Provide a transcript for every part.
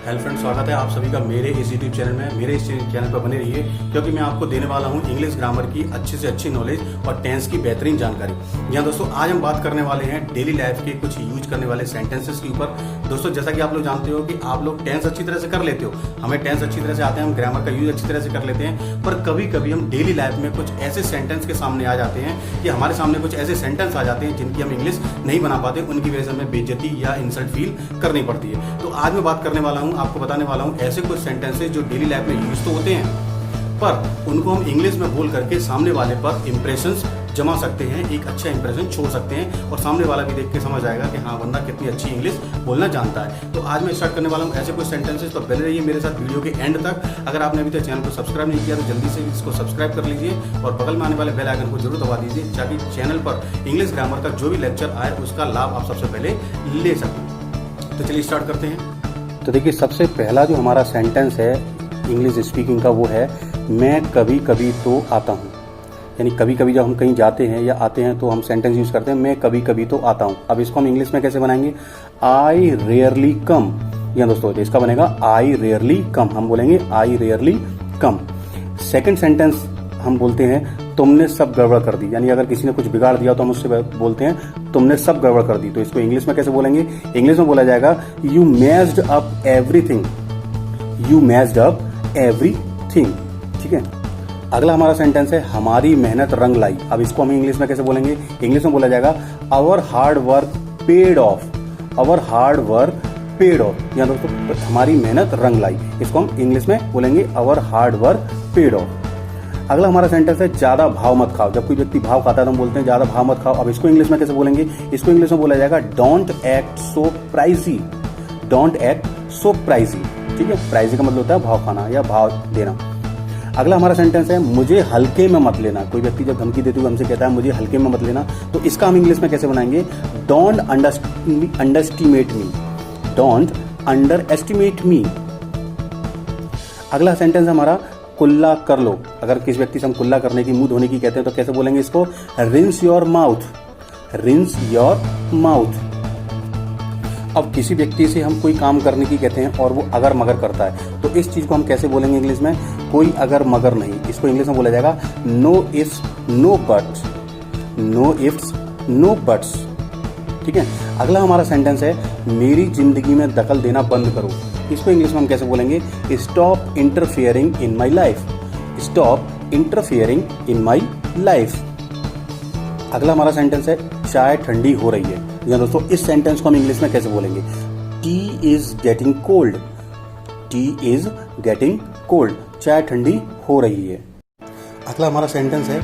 Hello friends, स्वागत है आप सभी का मेरे इस यूट्यूब चैनल में। मेरे इस चैनल पर बने रहिए क्योंकि मैं आपको देने वाला हूं इंग्लिश ग्रामर की अच्छी से अच्छी नॉलेज और टेंस की बेहतरीन जानकारी। यहाँ दोस्तों आज हम बात करने वाले हैं डेली लाइफ के कुछ यूज करने वाले सेंटेंसेस के ऊपर। दोस्तों जैसा कि आप लोग जानते हो कि आप लोग टेंस अच्छी तरह से कर लेते हो, हमें टेंस अच्छी तरह से आते हैं, हम ग्रामर का यूज अच्छी तरह से कर लेते हैं, पर कभी कभी हम डेली लाइफ में कुछ ऐसे सेंटेंस के सामने आ जाते हैं कि हमारे सामने कुछ ऐसे सेंटेंस आ जाते हैं जिनकी हम इंग्लिश नहीं बना पाते, उनकी वजह से हमें बेइज्जती या इंसल्ट फील करनी पड़ती है। तो आज मैं बात करने वाला हूँ, आपको बताने वाला हूँ ऐसे कुछ सेंटेंसेस जो डेली लाइफ में यूज तो होते हैं पर उनको हम इंग्लिश में बोल करके सामने वाले पर इंप्रेशंस जमा सकते हैं, एक अच्छा इंप्रेशन छोड़ सकते हैं और सामने वाला भी देख के समझ आएगा कि हाँ बंदा कितनी अच्छी इंग्लिश बोलना जानता है। तो आज मैं स्टार्ट करने वाला हूँ ऐसे कुछ सेंटेंसेस। तो बने रहिए मेरे साथ वीडियो के एंड तक। अगर आपने अभी तक चैनल को सब्सक्राइब नहीं किया तो जल्दी से इसको सब्सक्राइब कर लीजिए और बगल में आने वाले बेल आइकन को जरूर दबा दीजिए ताकि चैनल पर इंग्लिश ग्रामर का जो भी लेक्चर आए उसका लाभ आप सबसे पहले ले सकें। तो चलिए स्टार्ट करते हैं। तो देखिए सबसे पहला जो हमारा सेंटेंस है इंग्लिश स्पीकिंग का वो है मैं कभी कभी तो आता हूँ। यानी कभी कभी जब हम कहीं जाते हैं या आते हैं तो हम सेंटेंस यूज करते हैं मैं कभी कभी तो आता हूँ। अब इसको हम इंग्लिश में कैसे बनाएंगे? आई रेयरली कम। या दोस्तों इसका बनेगा आई रेयरली कम। हम बोलेंगे आई रेयरली कम। सेकेंड सेंटेंस हम बोलते हैं तुमने सब गड़बड़ कर दी। यानी अगर किसी ने कुछ बिगाड़ दिया तो हम उससे बोलते हैं तुमने सब गड़बड़ कर दी। तो इसको इंग्लिश में कैसे बोलेंगे? इंग्लिश में बोला जाएगा you messed up everything. You messed up everything. ठीक है। अगला हमारा सेंटेंस है हमारी मेहनत रंग लाई। अब इसको हम इंग्लिश में कैसे बोलेंगे? इंग्लिश में बोला जाएगा our hard work paid off. Our hard work paid off. या दोस्तों हमारी मेहनत रंग लाई, इसको हम इंग्लिश में बोलेंगे our hard work paid off. अगला हमारा सेंटेंस है ज्यादा भाव मत खाओ। जब कोई व्यक्ति भाव खाता है तो हम बोलते हैं ज्यादा भाव मत खाओ। अब इसको इंग्लिश में कैसे बोलेंगे? इसको इंग्लिश में बोला जाएगा don't act so pricey. Don't act so pricey. ठीक है। प्राइजी का मतलब होता है भाव खाना या भाव देना। अगला हमारा सेंटेंस है मुझे हल्के में मत लेना। कोई व्यक्ति जब धमकी देते हुए हमसे कहता है मुझे हल्के में मत लेना, तो इसका हम इंग्लिश में कैसे बनाएंगे? Don't underestimate me. Don't underestimate me. अगला सेंटेंस हमारा कुल्ला कर लो। अगर किसी व्यक्ति से हम कुल्ला करने की, मुंह धोने की कहते हैं तो कैसे बोलेंगे इसको? Rinse your mouth. Rinse your mouth. अब किसी व्यक्ति से हम कोई काम करने की कहते हैं और वो अगर मगर करता है तो इस चीज को हम कैसे बोलेंगे इंग्लिश में? कोई अगर मगर नहीं। इसको इंग्लिश में बोला जाएगा no ifs no buts. No ifs no buts. ठीक है। अगला हमारा सेंटेंस है मेरी जिंदगी में दखल देना बंद करो। इसको इंग्लिश में हम कैसे बोलेंगे? Stop interfering in my life. Stop interfering in my life. अगला हमारा सेंटेंस है चाय ठंडी हो रही है। या दोस्तों इस सेंटेंस को हम इंग्लिश में कैसे बोलेंगे? T is getting cold. T is getting cold. चाय ठंडी हो रही है। अगला हमारा सेंटेंस है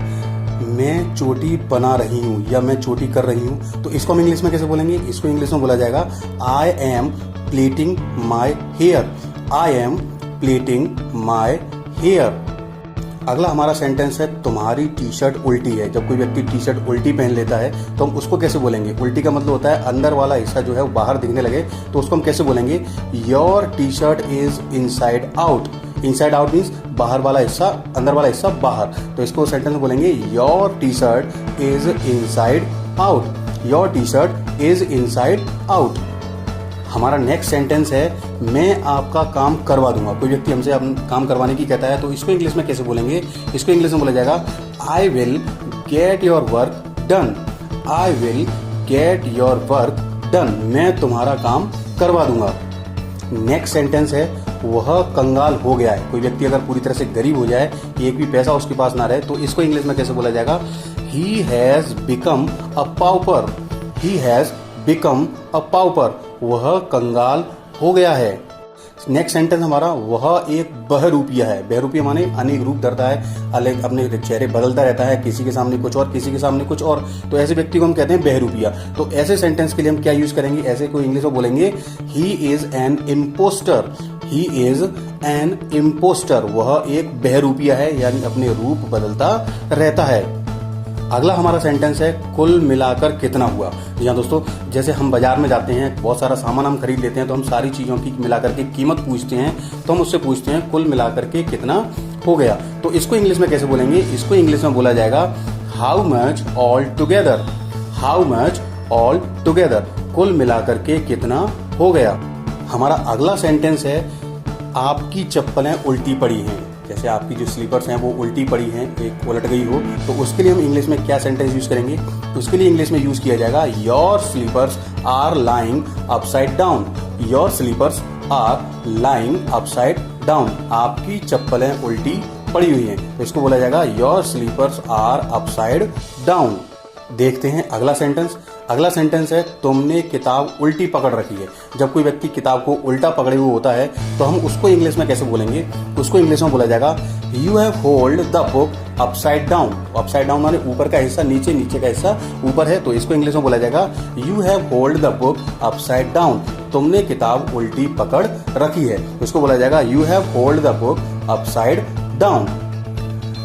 मैं चोटी बना रही हूं या मैं चोटी कर रही हूं, तो इसको हम इंग्लिश में कैसे बोलेंगे? इसको इंग्लिश में बोला जाएगा I am plaiting my hair. I am plaiting my hair. अगला हमारा सेंटेंस है तुम्हारी टी शर्ट उल्टी है। जब कोई व्यक्ति टी शर्ट उल्टी पहन लेता है तो हम उसको कैसे बोलेंगे? उल्टी का मतलब होता है अंदर वाला हिस्सा जो है वो बाहर दिखने लगे, तो उसको हम कैसे बोलेंगे? Your T shirt is inside out. Inside out means बाहर वाला हिस्सा, अंदर वाला हिस्सा बाहर। तो इसको सेंटेंस में बोलेंगे your T shirt is inside out. Your T shirt is inside out. हमारा नेक्स्ट सेंटेंस है मैं आपका काम करवा दूंगा। कोई व्यक्ति हमसे काम करवाने की कहता है तो इसको इंग्लिश में कैसे बोलेंगे? इसको इंग्लिश में बोला जाएगा I will get your work done. I will get your work done. मैं तुम्हारा काम करवा दूंगा। नेक्स्ट सेंटेंस है वह कंगाल हो गया है। कोई व्यक्ति अगर पूरी तरह से गरीब हो जाए, एक भी पैसा उसके पास ना रहे, तो इसको इंग्लिश में कैसे बोला जाएगा? He has become a pauper. He has become a pauper. वह कंगाल हो गया है। नेक्स्ट सेंटेंस हमारा वह एक बहरूपिया है। बहरूपिया माने अनेक रूप धरता है, अलग अपने चेहरे बदलता रहता है, किसी के सामने कुछ और किसी के सामने कुछ और, तो ऐसे व्यक्ति को हम कहते हैं बहरूपिया। तो ऐसे सेंटेंस के लिए हम क्या यूज करेंगे? ऐसे को इंग्लिश में बोलेंगे he is an impostor. He is an impostor. वह एक बहरूपिया है यानी अपने रूप बदलता रहता है। अगला हमारा सेंटेंस है कुल मिलाकर कितना हुआ। जी हाँ दोस्तों, जैसे हम बाजार में जाते हैं, बहुत सारा सामान हम खरीद लेते हैं तो हम सारी चीजों की मिलाकर के कीमत पूछते हैं, तो हम उससे पूछते हैं कुल मिलाकर के कितना हो गया। तो इसको इंग्लिश में कैसे बोलेंगे? इसको इंग्लिश में बोला जाएगा how much all together. How much all together. कुल मिलाकर के कितना हो गया। हमारा अगला सेंटेंस है आपकी चप्पलें उल्टी पड़ी हैं। जैसे आपकी जो स्लीपर्स हैं वो उल्टी पड़ी हैं, एक उलट गई हो, तो उसके लिए हम इंग्लिश में क्या सेंटेंस यूज करेंगे? उसके लिए इंग्लिश में यूज किया जाएगा your slippers are lying upside down. Your slippers are lying upside down. आपकी चप्पलें उल्टी पड़ी हुई हैं, तो इसको बोला जाएगा your slippers are upside down. देखते हैं अगला सेंटेंस। अगला सेंटेंस है तुमने किताब उल्टी पकड़ रखी है। जब कोई व्यक्ति किताब को उल्टा पकड़े हुए होता है तो हम उसको इंग्लिश में कैसे बोलेंगे? उसको इंग्लिश में बोला जाएगा you have hold the book upside down. Upside down माने ऊपर का हिस्सा नीचे, नीचे का हिस्सा ऊपर है, तो इसको इंग्लिश में बोला जाएगा you have hold the book upside down. तुमने किताब उल्टी पकड़ रखी है, इसको बोला जाएगा you have hold the book upside down.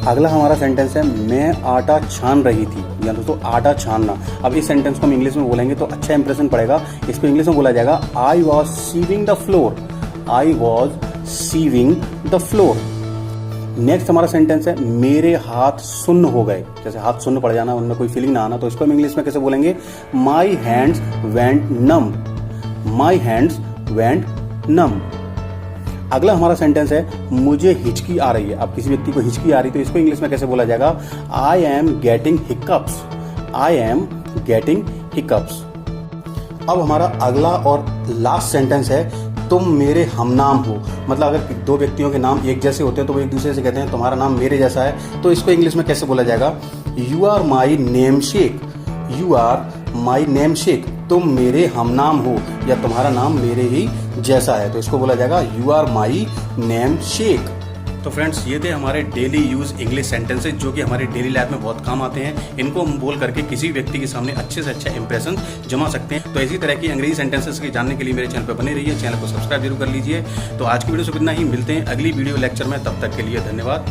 अगला हमारा सेंटेंस है मैं आटा छान रही थी, या दोस्तों आटा छानना। अब इस सेंटेंस को हम इंग्लिश में बोलेंगे तो अच्छा इंप्रेशन पड़ेगा। इसको इंग्लिश में बोला जाएगा I was sieving the floor. I was sieving the floor. Next हमारा सेंटेंस है मेरे हाथ सुन्न हो गए। जैसे हाथ सुन्न पड़ जाना, उनमें कोई फीलिंग ना आना, तो इसको हम इंग्लिश में कैसे बोलेंगे? My hands went numb. My hands went numb. अगला हमारा सेंटेंस है मुझे हिचकी आ रही है। अब किसी व्यक्ति को हिचकी आ रही तो इसको इंग्लिश में कैसे बोला जाएगा? I am getting hiccups. I am getting hiccups. अब हमारा अगला और लास्ट सेंटेंस है तुम मेरे हमनाम हो। मतलब अगर दो व्यक्तियों के नाम एक जैसे होते हैं तो वो एक दूसरे से कहते हैं तुम्हारा नाम मेरे जैसा है, तो इसको इंग्लिश में कैसे बोला जाएगा? You are my namesake. You are my namesake. तुम मेरे हमनाम हो या तुम्हारा नाम मेरे ही जैसा है, तो इसको बोला जाएगा you are my namesake. तो फ्रेंड्स, ये थे हमारे डेली यूज इंग्लिश सेंटेंसेज जो कि हमारे डेली लाइफ में बहुत काम आते हैं। इनको हम बोल करके किसी व्यक्ति के सामने अच्छे से अच्छा इंप्रेशन जमा सकते हैं। तो इसी तरह की अंग्रेजी सेंटेंसेस के जानने के लिए मेरे चैनल पर बने रहिए। चैनल को सब्सक्राइब जरूर कर लीजिए। तो आज की वीडियो से इतना ही, मिलते हैं अगली वीडियो लेक्चर में। तब तक के लिए धन्यवाद।